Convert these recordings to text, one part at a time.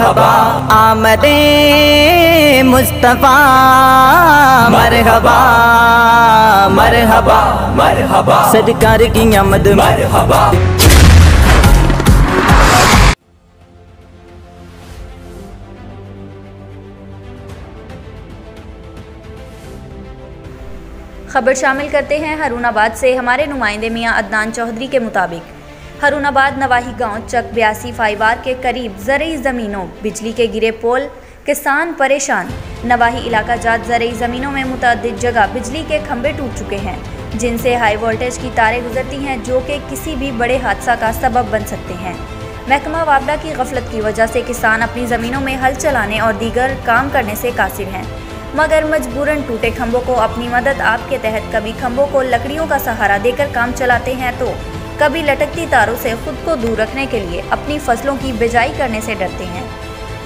मरहबा, आमदे मुस्तफा मरहबा मरहबा मरहबा, सरकार की आमद मरहबा। खबर शामिल करते हैं हारूनाबाद से। हमारे नुमाइंदे मियां अदनान चौधरी के मुताबिक हारूनाबाद नवाही गांव चक 82 फाइवार के करीब ज़रई ज़मीनों बिजली के गिरे पोल, किसान परेशान। नवाही इलाका जात ज़रई ज़मीनों में मुतअद्दिद जगह बिजली के खंभे टूट चुके हैं, जिनसे हाई वोल्टेज की तारें गुजरती हैं, जो कि किसी भी बड़े हादसा का सबब बन सकते हैं। महकमा वाबला की गफलत की वजह से किसान अपनी ज़मीनों में हल चलाने और दीगर काम करने से कासिर हैं, मगर मजबूरन टूटे खंभों को अपनी मदद आप के तहत कभी खंभों को लकड़ियों का सहारा देकर काम चलाते हैं, तो कभी लटकती तारों से खुद को दूर रखने के लिए अपनी फसलों की बिजाई करने से डरते हैं।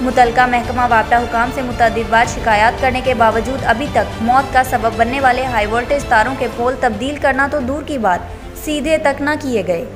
मुतलका महकमा वापडा हुकाम से मुतअद्दिद बार शिकायत करने के बावजूद अभी तक मौत का सबब बनने वाले हाई वोल्टेज तारों के पोल तब्दील करना तो दूर की बात, सीधे तक न किए गए।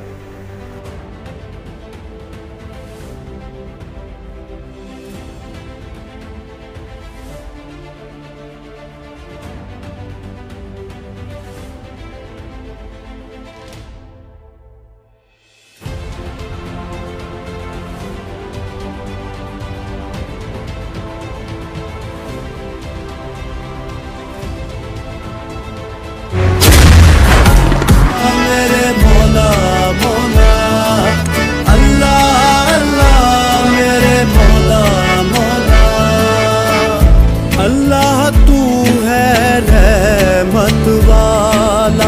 अल्लाह तू है रहमत वाला,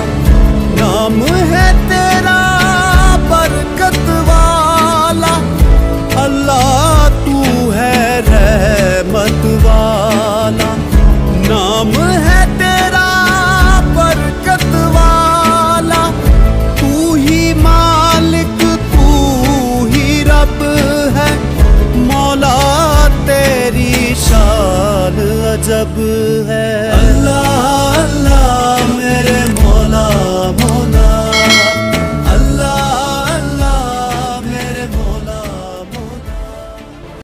नाम है तेरा बरकत वाला। अल्लाह तू है रहमत वाला, नाम है तेरा बरकत वाला। तू ही मालिक तू ही रब है, मौला तेरी शान अजब।